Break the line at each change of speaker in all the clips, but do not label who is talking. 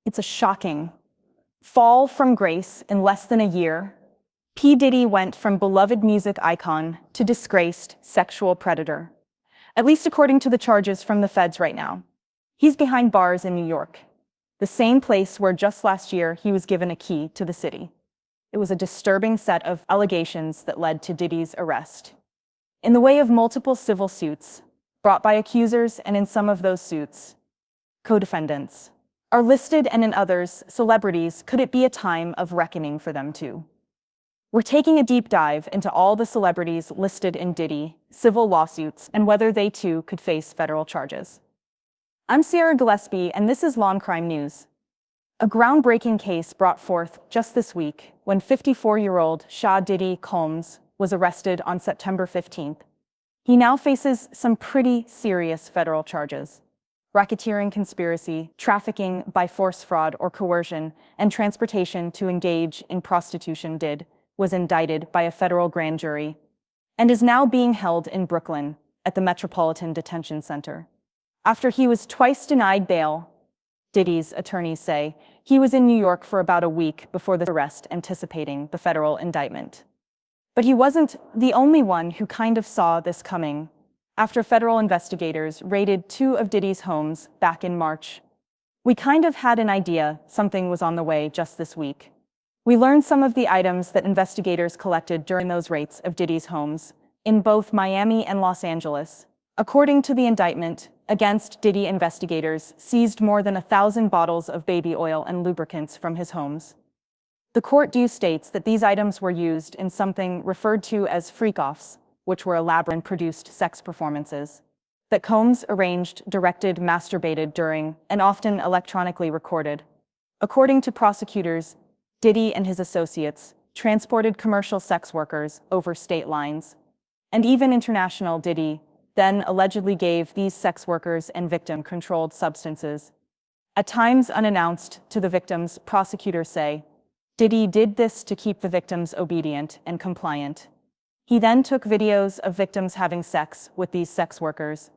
It's a shocking fall from grace in less than a year. P. Diddy went from beloved music icon to disgraced sexual predator, at least according to the charges from the feds right now. He's behind bars in New York, the same place where just last year he was given a key to the city. It was a disturbing set of allegations that led to Diddy's arrest. In the way of multiple civil suits brought by accusers, and in some of those suits, co-defendants are listed, and in others, celebrities. Could it be a time of reckoning for them too? We're taking a deep dive into all the celebrities listed in Diddy civil lawsuits and whether they too could face federal charges. I'm Gillespie, and this is Law&Crime News. A groundbreaking case brought forth just this week when 54-year-old Shah Diddy Combs was arrested on September 15th. He now faces some pretty serious federal charges: racketeering, conspiracy, trafficking by force, fraud or coercion, and transportation to engage in prostitution. Diddy was indicted by a federal grand jury and is now being held in Brooklyn at the Metropolitan Detention Center. After he was twice denied bail, Diddy's attorneys say he was in New York for about a week before the arrest, anticipating the federal indictment. But he wasn't the only one who kind of saw this coming. After federal investigators raided two of Diddy's homes back in March, we kind of had an idea something was on the way just this week. We learned some of the items that investigators collected during those raids of Diddy's homes in both Miami and Los Angeles. According to the indictment against Diddy, investigators seized more than 1,000 bottles of baby oil and lubricants from his homes. The court states that these items were used in something referred to as freak-offs, which were elaborate and produced sex performances that Combs arranged, directed, masturbated during, and often electronically recorded. According to prosecutors, Diddy and his associates transported commercial sex workers over state lines, and even international. Diddy then allegedly gave these sex workers and victims controlled substances, at times unannounced to the victims. Prosecutors say Diddy did this to keep the victims obedient and compliant. He then took videos of victims having sex with these sex workers,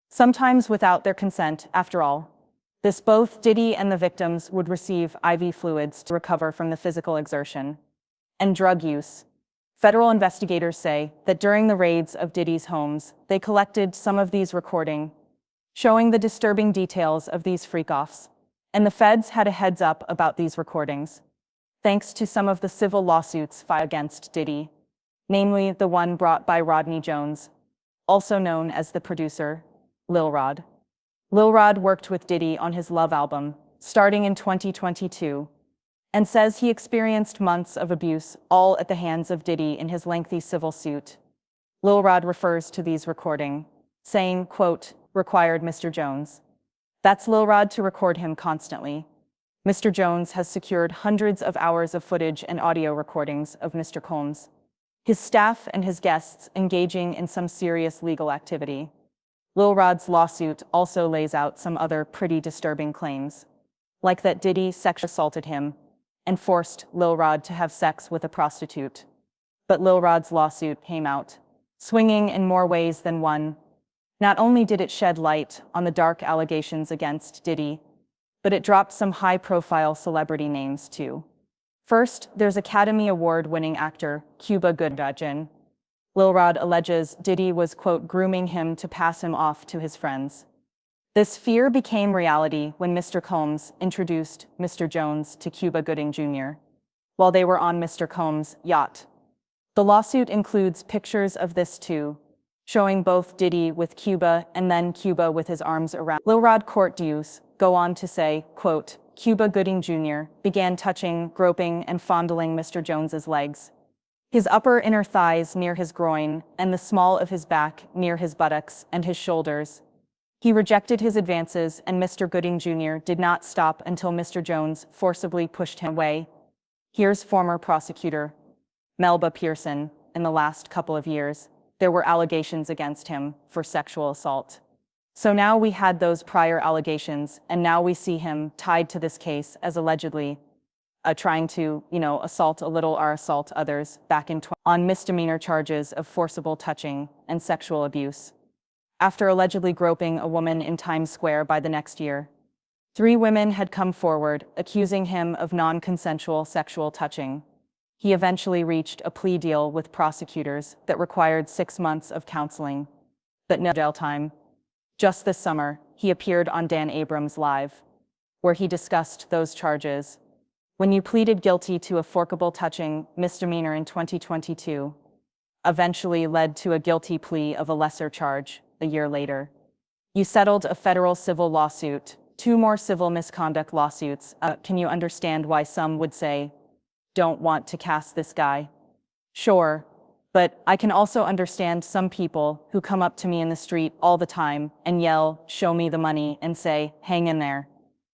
sometimes without their consent. After all, both Diddy and the victims would receive IV fluids to recover from the physical exertion and drug use. Federal investigators say that during the raids of Diddy's homes, they collected some of these recordings, showing the disturbing details of these freak-offs, and the feds had a heads up about these recordings, thanks to some of the civil lawsuits filed against Diddy, namely the one brought by Rodney Jones, also known as the producer, Lil Rod. Lil Rod worked with Diddy on his Love album, starting in 2022, and says he experienced months of abuse, all at the hands of Diddy in his lengthy civil suit. Lil Rod refers to these recordings, saying, quote, "required Mr. Jones." That's Lil Rod to record him constantly. Mr. Jones has secured hundreds of hours of footage and audio recordings of Mr. Combs, his staff and his guests engaging in some serious legal activity. Lil Rod's lawsuit also lays out some other pretty disturbing claims, like that Diddy sexually assaulted him and forced Lil Rod to have sex with a prostitute. But Lil Rod's lawsuit came out swinging in more ways than one. Not only did it shed light on the dark allegations against Diddy, but it dropped some high-profile celebrity names too. First, there's Academy Award-winning actor Cuba Gooding. Lil Rod alleges Diddy was, quote, grooming him to pass him off to his friends. This fear became reality when Mr. Combs introduced Mr. Jones to Cuba Gooding Jr. while they were on Mr. Combs' yacht. The lawsuit includes pictures of this too, showing both Diddy with Cuba and then Cuba with his arms around. Lil Rod court dues go on to say, quote, Cuba Gooding Jr. began touching, groping, and fondling Mr. Jones's legs, his upper inner thighs near his groin, and the small of his back near his buttocks and his shoulders. He rejected his advances, and Mr. Gooding Jr. did not stop until Mr. Jones forcibly pushed him away. Here's former prosecutor Melba Pearson. In the last couple of years, there were allegations against him for sexual assault. So now we had those prior allegations, and now we see him tied to this case as allegedly trying to, assault a little or assault others back on misdemeanor charges of forcible touching and sexual abuse. After allegedly groping a woman in Times Square by the next year, 3 women had come forward, accusing him of non-consensual sexual touching. He eventually reached a plea deal with prosecutors that required 6 months of counseling, but no jail time. Just this summer, he appeared on Dan Abrams Live, where he discussed those charges. When you pleaded guilty to a forcible touching misdemeanor in 2022, eventually led to a guilty plea of a lesser charge a year later. You settled a federal civil lawsuit, 2 more civil misconduct lawsuits. Can you understand why some would say, don't want to cast this guy? Sure, but I can also understand some people who come up to me in the street all the time and yell, show me the money, and say, hang in there.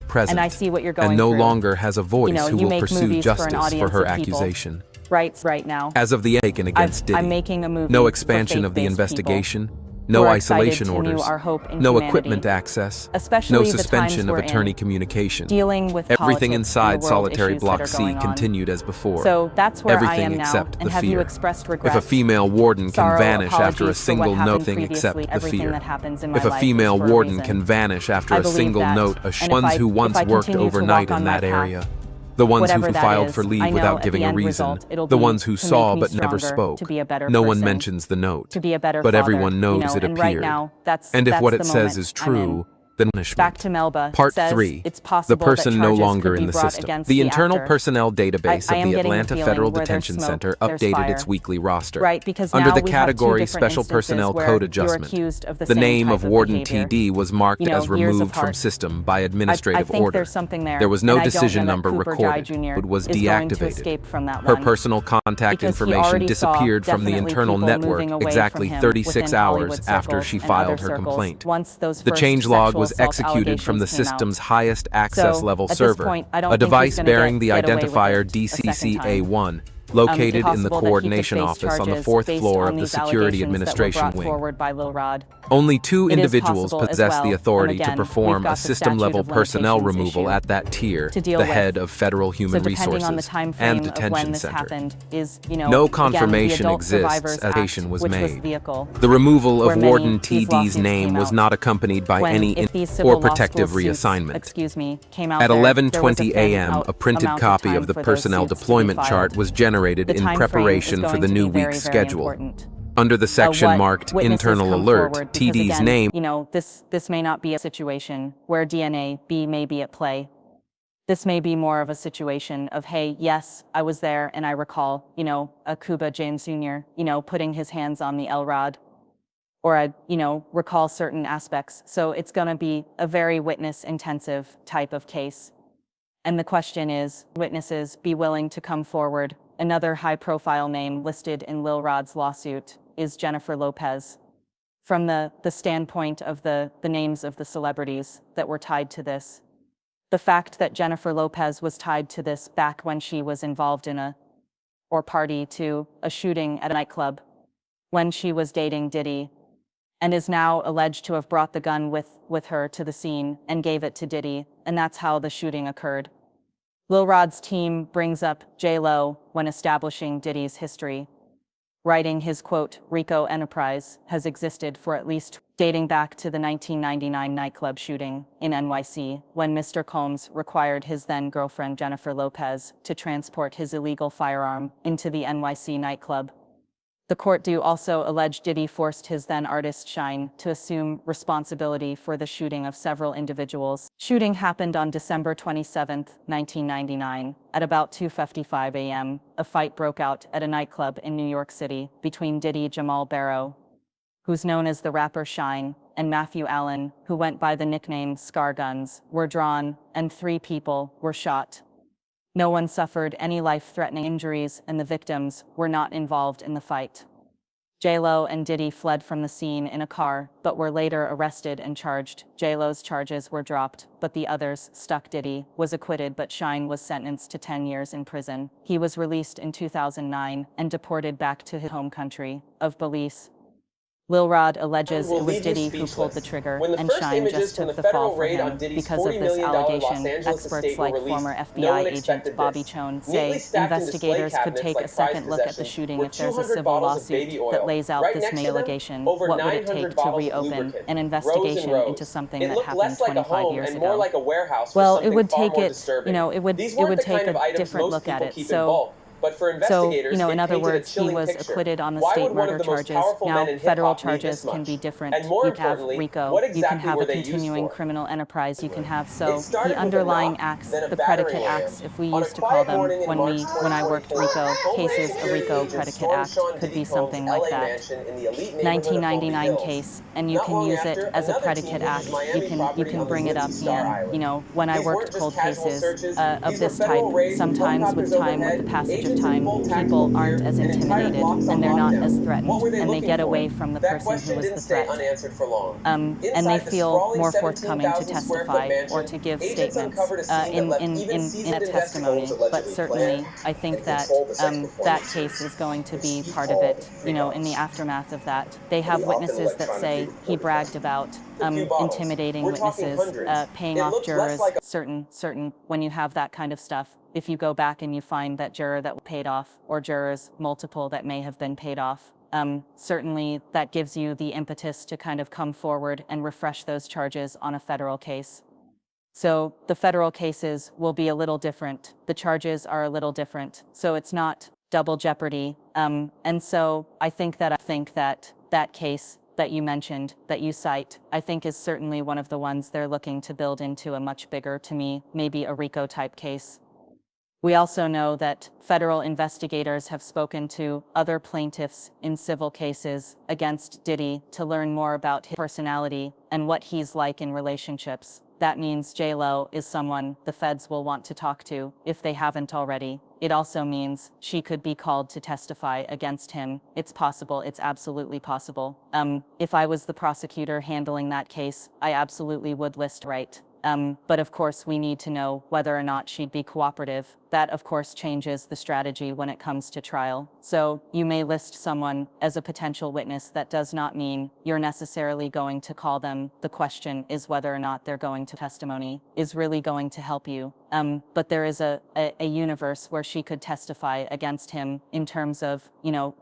Present,
and I see what you're going
and no
through.
longer has a voice
You
who will
make
pursue
movies
justice for her
of people.
accusation.
Right now.
As of the taken against Diddy,
I'm making a movie
no
for
expansion of the
faith-based
investigation,
people
no
who are
isolation
excited to renew
orders,
our hope in
no
humanity,
equipment access,
especially
no
the
suspension
times
of
we're
attorney
in,
communication.
dealing with
Everything
politics
inside
and the world
solitary
issues
Block
that are
C
going on.
continued as before.
So that's where
Everything
I am now.
except
And
the
have
fear.
you expressed regret?
If a female warden can
Sorrow,
vanish after a
apologies for what
single
happened
nothing except
previously,
the
everything
fear.
that happens in my
If a
life
female
is for a
warden
reason.
can vanish after
I
a
believe
single
that.
note,
And
ones who
if
once
I
worked
continue to
overnight
walk on
in
my
that
path,
area. The ones who
whatever that
filed
is,
for leave
I know
without
at
giving
the
a
end
reason.
result, it'll
The
be
ones who
to
saw
make me
but never
stronger,
spoke.
to be a better
No one
person,
mentions the note.
to be a better
But
father,
everyone knows it
and
appeared.
right now, that's
And if what it
the
says
moment
is
I'm in.
true, then punishment.
Back to Melba.
Part
says
3.
It's possible
The person
that
no
charges
longer
could be
in the
brought
system.
against
The internal
actor.
personnel database
I
of
am
the
getting
Atlanta
feeling
Federal
where there's
Detention
smoke,
Center
there's
updated
fire.
its weekly roster.
Right, because
Under
now
the
we have 2
category
different
Special Personnel
instances
Code
where you're
Adjustment,
accused of the
the
same
name
type
of Warden
behavior.
TD was marked as
years
removed from
apart.
system by
I
administrative
think
order.
there's something there.
There was no
and I don't
decision
know that
number
Cooper
recorded,
Jai Jr.
but was
is going to
deactivated.
escape from that
Her
one.
personal contact
Because he
information
already
disappeared
saw
from the
definitely
internal
people
network
moving away
exactly
from him
36
within Hollywood
hours after she
circles and
filed
other
her
circles
complaint.
once those
The
first
changelog
sexual
was
assault
executed from the
allegations came out.
system's highest access
So,
level
at this
server,
point, I don't
a
think he's
device
gonna
bearing the
get away with
identifier
it a second time.
DCCA1, located in the
Possible that he could
coordination
face
office on the
charges
4th
based
floor
on
of the
these
Security
allegations
Administration
that were brought
Wing.
forward by Lil Rod.
Only 2
It is
individuals
possible as
possess
well,
the authority
and again,
to perform
we've got
a
the
system-level
statute of
personnel
limitations
removal
issue
at that tier,
to deal
the
with.
head of Federal Human
So depending on the
Resources
time
and
frame of when
Detention
this
Center.
happened is,
No
again,
confirmation
the Adult
exists
Survivors
as
Act,
application was
which
made.
was the vehicle
The removal
where
of
many
Warden
these
TD's
lawsuits
name
came
was
out.
not accompanied by
when,
any
if these
or
civil law
protective
school suits,
reassignment.
came out
At
there was
11:20
a fin
a.m.,
out
a printed
amount of
copy
time
of the
for those
personnel
suits to be
deployment
filed.
chart was generated
The
in
time frame is
preparation for
going
the
to
new
be very,
week's
very
schedule.
important.
Under the section
What
marked
witnesses
Internal
come
Alert,
forward, because
TD's
again,
name.
This may not be a situation where DNA B may be at play. This may be more of a situation of, hey, yes, I was there and I recall, a Cuba James Jr., putting his hands on the L rod, or I, recall certain aspects. So it's going to be a very witness-intensive type of case. And the question is, witnesses be willing to come forward? Another high-profile name listed in Lil Rod's lawsuit is Jennifer Lopez. From the standpoint of the names of the celebrities that were tied to this, the fact that Jennifer Lopez was tied to this back when she was involved in or party to a shooting at a nightclub, when she was dating Diddy, and is now alleged to have brought the gun with her to the scene and gave it to Diddy, and that's how the shooting occurred. Lil Rod's team brings up J-Lo when establishing Diddy's history, writing his, quote, Rico enterprise has existed for at least dating back to the 1999 nightclub shooting in NYC, when Mr. Combs required his then-girlfriend Jennifer Lopez to transport his illegal firearm into the NYC nightclub. The court do also allege Diddy forced his then-artist Shine to assume responsibility for the shooting of several individuals. Shooting happened on December 27, 1999. At about 2:55 a.m., a fight broke out at a nightclub in New York City between Diddy Jamal Barrow, who's known as the rapper Shine, and Matthew Allen, who went by the nickname Scar Guns, were drawn, and 3 people were shot. No one suffered any life-threatening injuries, and the victims were not involved in the fight. J-Lo and Diddy fled from the scene in a car, but were later arrested and charged. J-Lo's charges were dropped, but the others stuck. Diddy was acquitted, but Shine was sentenced to 10 years in prison. He was released in 2009 and deported back to his home country of Belize. Lil Rod alleges
will
it was
leave you
Diddy who pulled the
speechless.
trigger,
When the
and
first
Shine
images
just
from
took
the
the fall
federal
for
raid on
him.
Diddy's
Because of
$40
this
million Los
allegation,
Angeles
experts
estate were
like
released,
former
no
FBI
one
agent
expected
Bobby
this.
Chone
Neatly
say
stacked in display
investigators could
cabinets
take
like
a
prized
second look at the
possessions
shooting
were
if there's a
200
civil
bottles of
lawsuit
baby
that
oil.
lays out
Right
this
next
main
to them,
allegation.
over
What would it
900
take to
bottles of
reopen
lubricant,
an
rows and
investigation
rows.
into something
It
that
looked
happened
less like a
25
home
years
and more
ago?
like a warehouse for
Well, it
something
would
far
take
more
it,
disturbing.
it
These weren't
would
the
take
kind of
a
items
different
most
look at
people
it.
keep in bulk. But for
In
investigators, it
other
painted a
words, he
chilling
was
picture.
acquitted on the
Why
state
would one
murder
of the most
charges.
powerful men
Now,
in
federal
hip-hop need this
charges can
much?
be different.
And more
You can have
importantly,
RICO.
what
You can
exactly
have
were
a
they used
continuing
for?
criminal enterprise. You can have
It started
the
with a
underlying
knock,
acts,
then a
the
battering
predicate
ram.
acts, if we
On a
used to call
quiet
them
morning in March
when I worked
2024,
RICO
Homeland
cases, a
Security
RICO
agents
predicate
stormed
act
Sean
could
Diddy
be
Combs'
something like
LA
that.
mansion in the elite neighborhood of Holmby
1999
Hills.
case, and you
Not
can
long
use
after,
it as a
another
predicate
team hit
act.
his Miami
You
property
can
on the
bring it
woodsy
up
Star
in,
Island.
when I
These weren't
worked
just
cold
casual
cases
searches.
of
These were
this type.
federal raids with
Sometimes with
helicopters
time, with
overhead,
the passage of
agents in
time,
full
people
tactical
aren't
gear,
as
and entire
intimidated
blocks on
and they're not
lockdown.
as
What
threatened,
were they
and they
looking
get
for?
away from the
That
person who
question
was
didn't
the
stay
threat.
unanswered for long.
And they
Inside the
feel
sprawling
more forthcoming to
17,000 square foot
testify or
mansion,
to give
agents
statements
uncovered a scene that left even
in a
seasoned
testimony.
investigators
But certainly, I think that that case is going to be part of it. In the aftermath of that, they have witnesses that say he bragged about intimidating witnesses, paying off jurors. Certain when you have that kind of stuff. If you go back and you find that juror that paid off, or jurors multiple that may have been paid off, certainly that gives you the impetus to kind of come forward and refresh those charges on a federal case. So the federal cases will be a little different. The charges are a little different. So it's not double jeopardy. And so I think that that case that you mentioned, that you cite, I think is certainly one of the ones they're looking to build into a much bigger, to me, maybe a RICO type case. We also know that federal investigators have spoken to other plaintiffs in civil cases against Diddy to learn more about his personality and what he's like in relationships. That means J-Lo is someone the feds will want to talk to if they haven't already. It also means she could be called to testify against him. It's possible. It's absolutely possible. If I was the prosecutor handling that case, I absolutely would list right. But of course, we need to know whether or not she'd be cooperative. That, of course, changes the strategy when it comes to trial. So you may list someone as a potential witness. That does not mean you're necessarily going to call them. The question is whether or not they're going to testimony is really going to help you. But there is a universe where she could testify against him in terms of,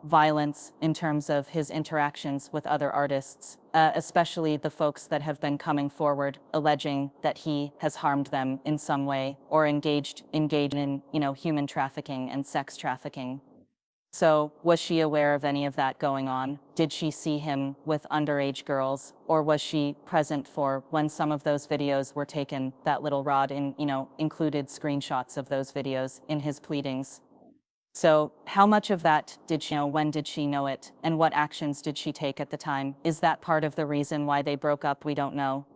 violence, in terms of his interactions with other artists, especially the folks that have been coming forward alleging that he has harmed them in some way or engaged in, human trafficking and sex trafficking. So, was she aware of any of that going on? Did she see him with underage girls? Or was she present for when some of those videos were taken? That little Rod included screenshots of those videos in his pleadings. So, how much of that did she know? When did she know it? And what actions did she take at the time? Is that part of the reason why they broke up? We don't know.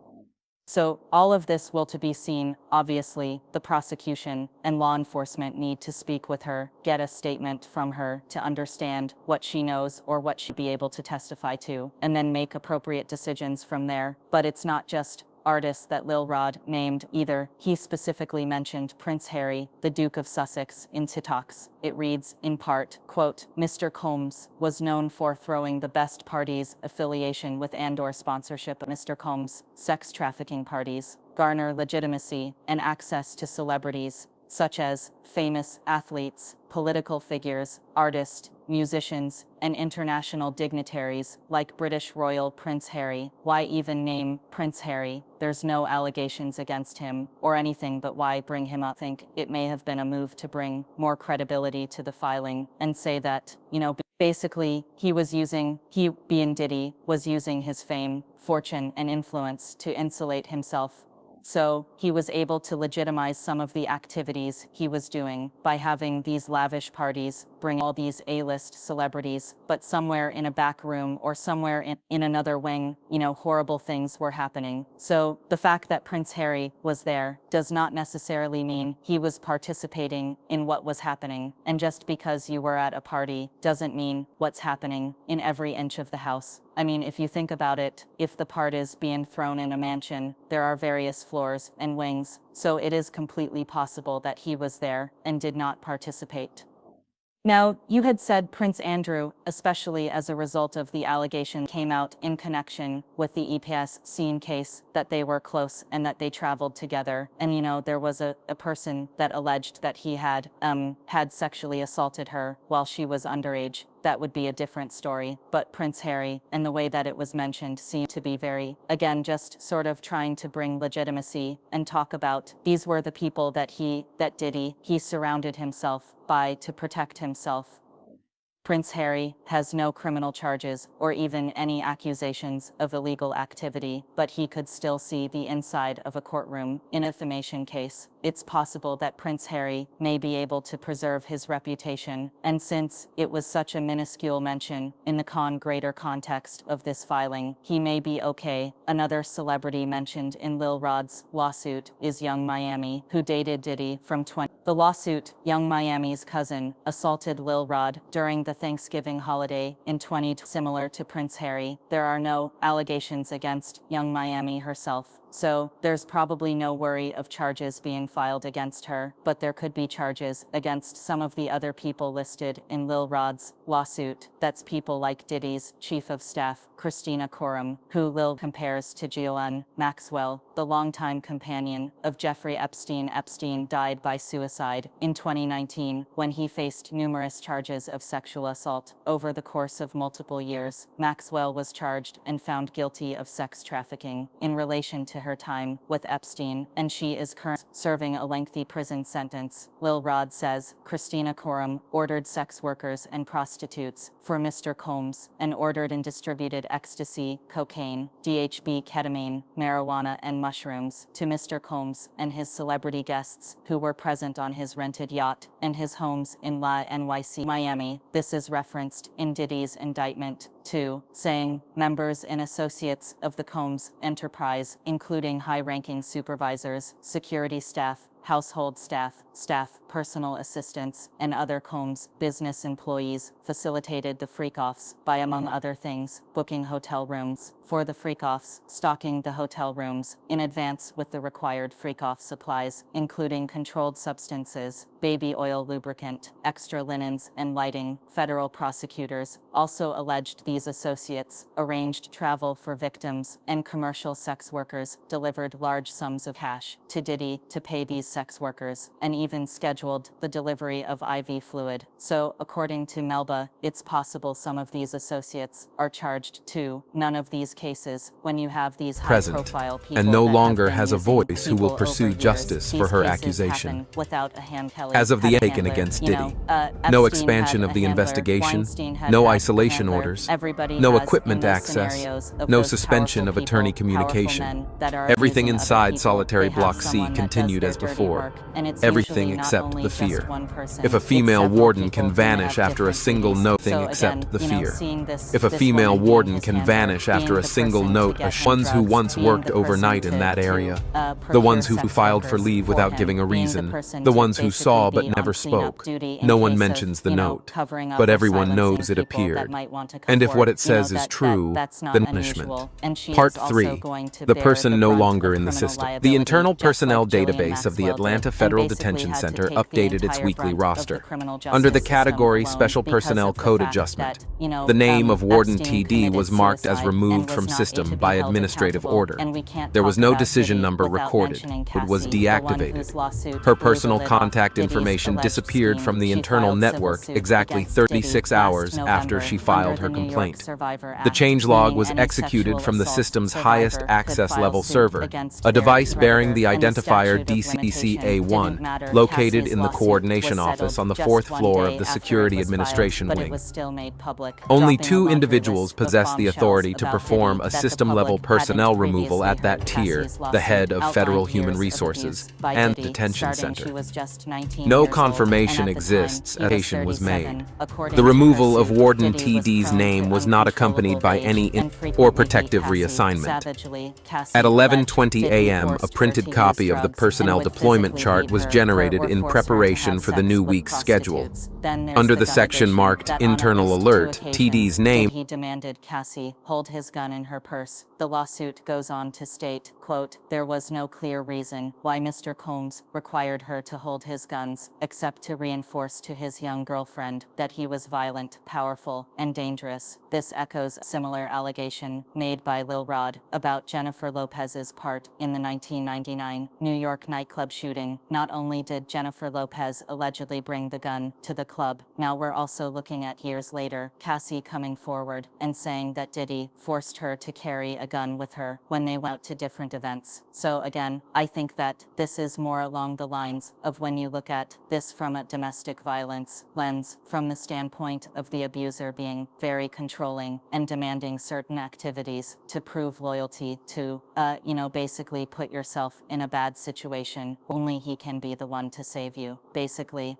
So all of this will to be seen. Obviously, the prosecution and law enforcement need to speak with her, get a statement from her to understand what she knows or what she'd be able to testify to, and then make appropriate decisions from there. But it's not just artists that Lil Rod named either. He specifically mentioned Prince Harry, the Duke of Sussex, in TikToks. It reads, in part, quote, Mr. Combs was known for throwing the best parties, affiliation with and/or sponsorship of Mr. Combs, sex trafficking parties, garner legitimacy and access to celebrities, such as famous athletes, political figures, artists, musicians, and international dignitaries like British Royal Prince Harry. Why even name Prince Harry? There's no allegations against him or anything, but why bring him up? I think it may have been a move to bring more credibility to the filing and say that, basically he, being Diddy, was using his fame, fortune, and influence to insulate himself. So he was able to legitimize some of the activities he was doing by having these lavish parties, bring all these A-list celebrities, but somewhere in a back room or somewhere in another wing, horrible things were happening. So the fact that Prince Harry was there does not necessarily mean he was participating in what was happening. And just because you were at a party doesn't mean what's happening in every inch of the house. I mean, if you think about it, if the part is being thrown in a mansion, there are various floors and wings, so it is completely possible that he was there and did not participate. Now, you had said Prince Andrew, especially as a result of the allegation came out in connection with the EPS scene case, that they were close and that they traveled together. And, there was a person that alleged that he had sexually assaulted her while she was underage. That would be a different story. But Prince Harry, and the way that it was mentioned, seemed to be very, again, just sort of trying to bring legitimacy and talk about these were the people that Diddy, he surrounded himself by to protect himself. Prince Harry has no criminal charges or even any accusations of illegal activity, but he could still see the inside of a courtroom in a defamation case. It's possible that Prince Harry may be able to preserve his reputation, and since it was such a minuscule mention in the greater context of this filing, he may be okay. Another celebrity mentioned in Lil Rod's lawsuit is Young Miami, who dated Diddy from 20. The lawsuit, Young Miami's cousin, assaulted Lil Rod during the Thanksgiving holiday in 2020. Similar to Prince Harry, there are no allegations against Young Miami herself. So, there's probably no worry of charges being filed against her, but there could be charges against some of the other people listed in Lil Rod's lawsuit. That's people like Diddy's chief of staff, Christina Coram, who Lil compares to Ghislaine Maxwell, the longtime companion of Jeffrey Epstein. Epstein died by suicide in 2019 when he faced numerous charges of sexual assault over the course of multiple years. Maxwell was charged and found guilty of sex trafficking in relation to her time with Epstein, and she is currently serving a lengthy prison sentence. Lil Rod says Christina Coram ordered sex workers and prostitutes for Mr. Combs and ordered and distributed ecstasy, cocaine, DHB, ketamine, marijuana, and mushrooms to Mr. Combs and his celebrity guests who were present on his rented yacht and his homes in La NYC, Miami. This is referenced in Diddy's indictment, too, saying members and associates of the Combs enterprise, including high-ranking supervisors, security staff, household staff, personal assistants, and other Combs business employees facilitated the freak-offs by, among other things, booking hotel rooms for the freak-offs, stocking the hotel rooms in advance with the required freak-off supplies, including controlled substances, baby oil lubricant, extra linens, and lighting. Federal prosecutors also alleged these associates arranged travel for victims, and commercial sex workers delivered large sums of cash to Diddy to pay these sex workers, and even scheduled the delivery of IV fluid. So, according to Melba, it's possible some of these associates are charged too. None of these cases, when you have these high-profile people
and no
that
longer
have been
has a
using
voice who will
people
pursue
over years,
justice for
these
her
cases
accusation.
happen without a hand. Kelly
As of the
had a
taken
handler.
against
You know,
Diddy, no
Epstein
expansion
had
of the
a handler,
investigation,
Weinstein had
no
a
isolation
handler.
orders,
Everybody
no
has
equipment
in those
access,
scenarios of
no
those
suspension of
powerful
attorney
people, powerful
communication.
men that are
Everything
abusing other
inside
people.
solitary
They have
block C
someone that does
continued
their
as
dirty
before.
work, and it's
Everything
usually not
except
only
the
just
fear.
one person.
If a
It's
female
several
warden
people
can
who
vanish
have
after a
different
single
duties.
note,
So again,
except the fear.
seeing this,
If a
this
female
woman being
warden
his
can
handler,
vanish after
being
a
the
single
person to
note,
get him
ones who
drugs,
once
being
worked
the person
overnight in that
to
area, the
procure
ones who
sex
filed for
workers
leave
for
without
him,
giving a
being the
reason,
person
the
to
ones who
basically
saw
be
but
on
never
cleanup
spoke.
duty in
No one
case
mentions
of,
the note,
covering up
but
or
everyone
silencing
knows it
people that
appeared.
might want to come
And if what
forward.
it says is true,
that's not
then
unusual.
punishment.
And she
Part
is also
3.
going to
The
bear
person
the
no
brunt
longer
of
in the
criminal
system. The
liability,
internal
just like
personnel
Ghislaine
database of the
Maxwell
Atlanta
did,
Federal
and basically
Detention
had to
Center
take the
updated its
entire
weekly
brunt of the
roster.
criminal
Under the
justice system
category
alone
Special
because
Personnel
of the
Code
fact
Adjustment,
that,
the name of Warden
Epstein
TD was
committed
marked as
suicide
removed
and was
from
not
system
able to
by
be held
administrative
accountable,
order.
and we can't
There was
talk
no
about
decision
Diddy
number
without
recorded.
mentioning
It was
Cassie, the one
deactivated.
whose lawsuit
Her
blew the
personal
lid off
contact
Diddy's
information
alleged
disappeared
scheme.
from the
She
internal
filed civil
network
suit
exactly
against
36
Diddy
hours
last
after
November
she filed
under
her
the New York
complaint.
Survivor
The
Act,
changelog
meaning
was
any
executed
sexual
from the
assault
system's
survivor
highest
could
access
file
level
suit
server,
against
a
their
device bearing the
predator, and the
identifier
statute of limitation
DCCA1,
didn't matter.
located
Cassie's
in the
lawsuit
coordination
was
office
settled
on the
just
4th
one
floor
day
of the
after
Security
it was filed,
Administration
but it
Wing.
was still made public,
Only
dropping a
2
laundry
individuals
list of
possess the
bombshells
authority to
about
perform
Diddy
a
that the
system-level
public
personnel
hadn't
removal at that
previously
tier,
heard. Cassie's
the head
lawsuit
of Federal
outlined
Human
years of
Resources
abuse by
and
Diddy,
Detention
starting
Center.
she was just 19
No
years old,
confirmation
and at the
exists
time,
as
he
application was
37.
made.
According
The
to her
removal of
suit,
Warden
Diddy was
TD's
prone
name
to
was not accompanied by
uncontrollable
any
rage and
or
frequently
protective
Cassie
reassessment.
savagely. Cassie
At
alleged
11:20
Diddy
a.m.,
forced
a
her
printed
to use
copy of the
drugs
personnel
and would
deployment
physically
chart
beat
was
her
generated
or
in
force her to
preparation
have
for the
sex
new
with
week's schedule.
prostitutes. Then there's
Under
the
the section
allegation
marked
that on at
Internal
least 2
Alert,
occasions,
TD's name
Diddy demanded Cassie hold his gun in her purse.
The lawsuit goes on to state, quote, "There was no clear reason why Mr. Combs required her to hold his guns, except to reinforce to his young girlfriend that he was violent, powerful, and dangerous." This echoes a similar allegation made by Lil Rod about Jennifer Lopez's part in the 1999 New York nightclub shooting. Not only did Jennifer Lopez allegedly bring the gun to the club, now we're also looking at years later, Cassie coming forward and saying that Diddy forced her to carry a gun with her when they went to different events. So again, I think that this is more along the lines of when you look at this from a domestic violence lens, from the standpoint of the abuser being very controlling and demanding certain activities to prove loyalty to, basically put yourself in a bad situation. Only he can be the one to save you, basically.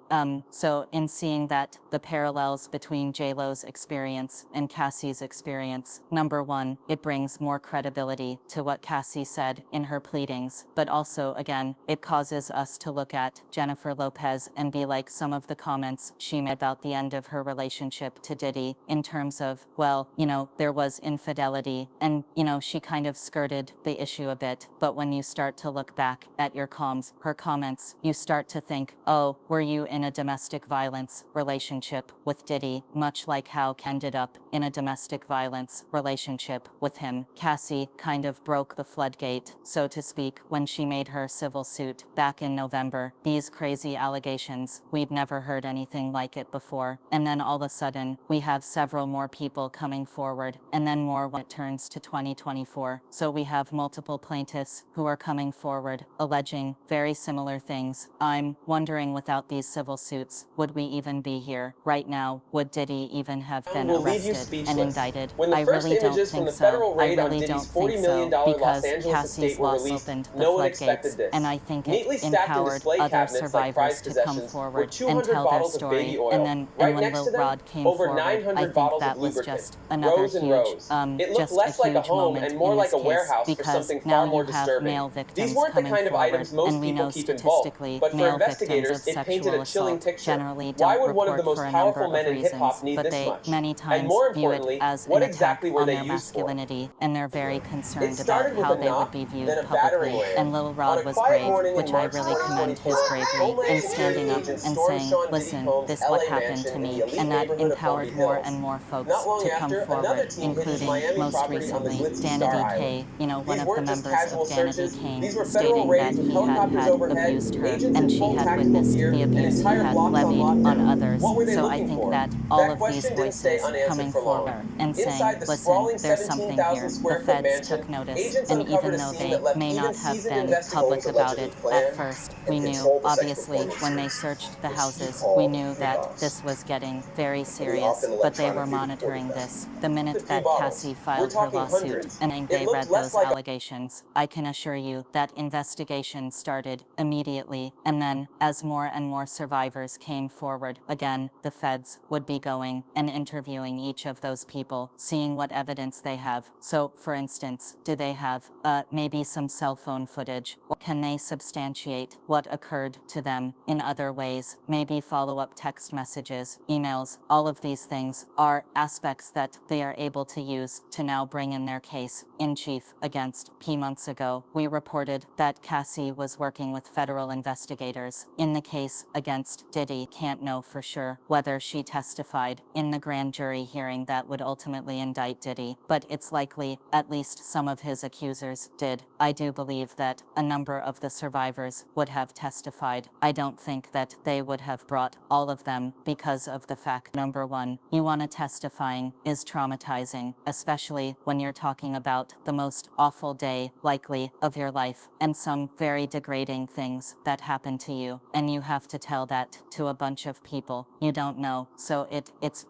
So in seeing that, the parallels between J-Lo's experience and Cassie's experience, number one, it brings more credibility to what Cassie said in her pleadings, but also, again, it causes us to look at Jennifer Lopez and be like some of the comments she made about the end of her relationship to Diddy in terms of, well, there was infidelity, and, she kind of skirted the issue a bit, but when you start to look back at her comments, you start to think, oh, were you in a domestic violence relationship with Diddy, much like how Ken ended up in a domestic violence relationship with him. Cassie kind of broke the floodgate, so to speak, when she made her civil suit back in November. These crazy allegations, we'd never heard anything like it before, and then all of a sudden, we have several more people coming forward, and then more when it turns to 2024. So we have multiple plaintiffs who are coming forward, alleging very similar things. I'm wondering, without these civil suits, would we even be here right now? Would Diddy even have been
will leave you
arrested and
speechless.
indicted?
When the
I
first
really don't
images from
think
the federal
so. I
raid on
really
Diddy's
don't think
$40 million
so,
Los
because
Angeles
Cassie's
estate were
loss
released,
opened the
no one
floodgates,
expected this.
and I think
Neatly
it
stacked in
empowered
display
other
cabinets like
survivors
prized
to come
possessions were
forward and
200
tell their
bottles of
story.
baby oil.
And then
Right
when
next to
Lil
them,
Rod came
over
forward,
900
I think
bottles
that
of
was
lubricant.
just another
Rows and
huge,
rows. It looked
just
less
a
like a
huge
home
moment
and more
in
like
this
a
case,
warehouse for
because
something
now
far more
you have
disturbing.
male
These
victims
weren't the
coming
kind of
forward,
items most
and we
people
know
keep in bulk,
statistically
but for
male victims
investigators,
of
it painted
sexual
a chilling
assault
picture.
generally
Why
don't
would one of the
report
most
for a
powerful
number
men
of
in hip-hop
reasons,
need
but
this
they
much?
many
And
times
more
view it
importantly,
as
what
an attack
exactly were
on
they
their
used for?
masculinity, and they're very
It
concerned about
started with
how
a
they would
knock,
be viewed
then a battering
publicly.
ram.
And Lil
On
Rod
a
was
quiet
brave,
morning in
which I
March
really commend
2024,
his bravery
Homeland
in
Security
standing up
agents
and
stormed
saying,
Sean Diddy
listen,
Combs'
this
LA
what happened
mansion
to
in the
me,
elite
and that
neighborhood of Palm
empowered
Beach
more
Hills.
and more folks
Not long
to come
after, another
forward,
team hit his
including
Miami
most
property on the
recently
glitzy
Danity
Star
K,
Island.
one
These
of the
weren't just
members
casual
of Danity
searches,
Kane,
these were federal
stating that
raids with
he
helicopters
had
overhead,
abused her,
agents
and
in
she
full
had
tactical
witnessed
gear,
the
and
abuse he
entire
had
blocks on
levied on
lockdown.
others.
What were they
So I
looking
think
for?
that all
That
of these
question didn't stay
voices
unanswered
coming
for long.
forward and saying,
Inside the
listen,
sprawling
there's something here.
17,000
The
square foot
feds
mansion,
took notice,
agents
and
uncovered
even
a
though
scene
they
that left
may
even
not have
seasoned
been public
investigators
about it
allegedly
at
planned
first,
and
we knew,
controlled the sex
obviously,
performance.
when they searched the
Which he
houses, we
called
knew that
chaos.
this was getting very
And he
serious,
often
but they were
electronically
monitoring
reported
this.
them.
The
A
minute
few
that
bottles.
Cassie
We're
filed her
talking
lawsuit
hundreds.
and
It
they
looked
read
less
those
like a
allegations, I can assure you that investigation started immediately, and then, as more and more survivors came forward, again, the feds would be going and interviewing each of those people, seeing what evidence they have. So, for instance, do they have maybe some cell phone footage? Or can they substantiate what occurred to them in other ways? Maybe follow-up text messages, emails. All of these things are aspects that they are able to use to now bring in their case in chief against P. Months ago, we reported that Cassie was working with federal investigators in the case against Diddy. Can't know for sure whether she testified in the grand jury hearing that would ultimately indict Diddy, but it's likely at least some of his accusers did. I do believe that a number of the survivors would have testified. I don't think that they would have brought all of them because of the fact, number one, you want to testifying is traumatizing, especially when you're talking about the most awful day likely of your life and some very degrading things that happen to you, and you have to tell that to a bunch of people you don't know. So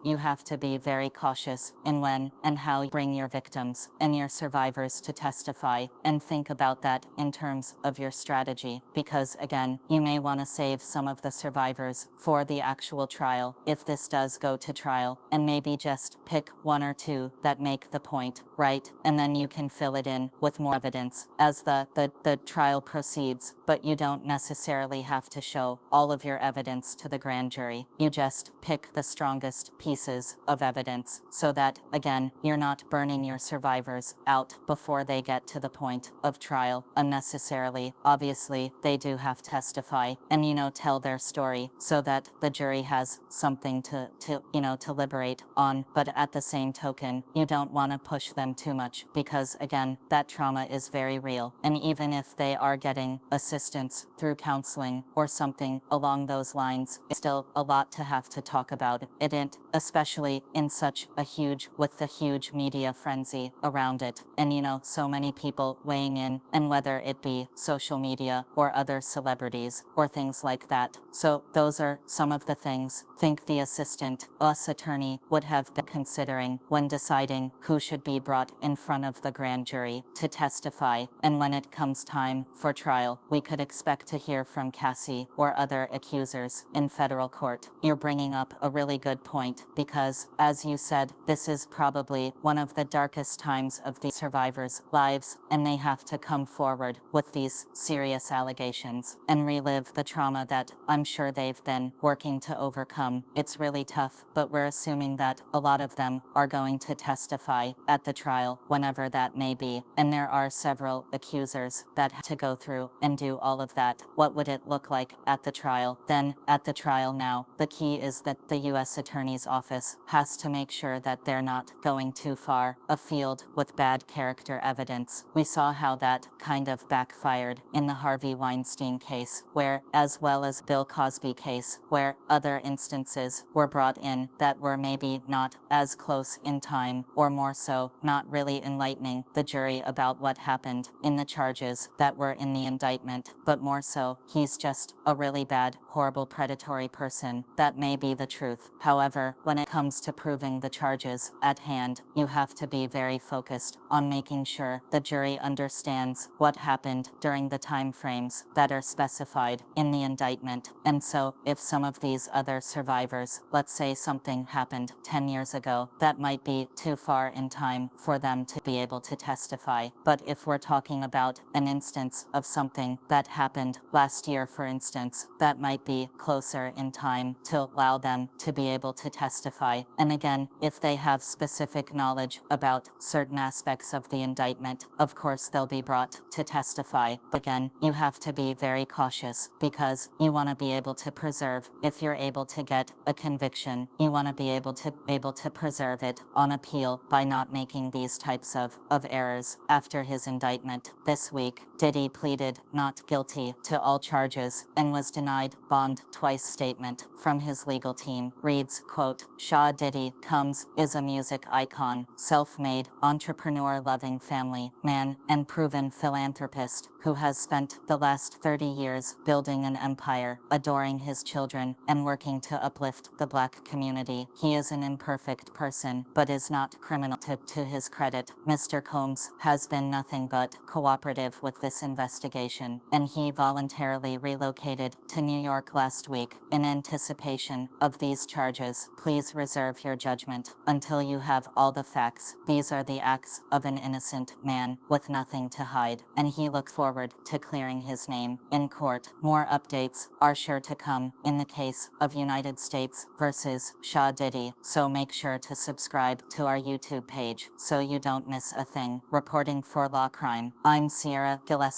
you have to be very cautious in when and how you bring your victims and your survivors to testify, and think about that in terms of of your strategy, because again, you may want to save some of the survivors for the actual trial if this does go to trial, and maybe just pick one or two that make the point, right? And then you can fill it in with more evidence as the trial proceeds, but you don't necessarily have to show all of your evidence to the grand jury. You just pick the strongest pieces of evidence so that, again, you're not burning your survivors out before they get to the point of trial unnecessarily. Obviously, they do have to testify and, tell their story so that the jury has something to deliberate on. But at the same token, you don't want to push them too much because, again, that trauma is very real. And even if they are getting assistance through counseling or something along those lines, it's still a lot to have to talk about it, especially in such a with the huge media frenzy around it. And so many people weighing in, and whether it be social media or other celebrities or things like that. So those are some of the things think the assistant U.S. attorney would have been considering when deciding who should be brought in front of the grand jury to testify. And when it comes time for trial, we could expect to hear from Cassie or other accusers in federal court. You're bringing up a really good point because, as you said, this is probably one of the darkest times of the survivors' lives, and they have to come forward with these serious allegations and relive the trauma that I'm sure they've been working to overcome. It's really tough, but we're assuming that a lot of them are going to testify at the trial, whenever that may be. And there are several accusers that have to go through and do all of that. What would it look like at the trial? Then, at the trial now, the key is that the U.S. Attorney's Office has to make sure that they're not going too far afield with bad character evidence. We saw how that kind of backfired in the Harvey Weinstein case, where, as well as Bill Cosby case, where other instances were brought in that were maybe not as close in time, or more so, not really enlightening the jury about what happened in the charges that were in the indictment, but more so, he's just a really bad, horrible, predatory person. That may be the truth. However, when it comes to proving the charges at hand, you have to be very focused on making sure the jury understands what happened during the time frames that are specified in the indictment. And so, if some of these other survivors, let's say something happened 10 years ago, that might be too far in time for them to be able to testify. But if we're talking about an instance of something that happened last year, for instance, that might be closer in time to allow them to be able to testify. And again, if they have specific knowledge about certain aspects of the indictment, of course they'll be brought to testify. But again, you have to be very cautious because you want to be able to preserve, if you're able to get a conviction, you want to be able to preserve it on appeal by not making these types of errors. After his indictment this week, Diddy pleaded not guilty to all charges and was denied bond twice. Statement from his legal team reads, quote, Shaw Diddy Combs is a music icon, self-made, entrepreneur-loving family man, and proven philanthropist who has spent the last 30 years building an empire, adoring his children, and working to uplift the Black community. He is an imperfect person, but is not criminal. To his credit, Mr. Combs has been nothing but cooperative with this investigation, and he voluntarily relocated to New York last week in anticipation of these charges. Please reserve your judgment until you have all the facts. These are the acts of an innocent man with nothing to hide, and he looks forward to clearing his name in court. More updates are sure to come in the case of United States versus Shaw Diddy, so make sure to subscribe to our YouTube page so you don't miss a thing. Reporting for Law Crime, I'm Sierra Gillespie.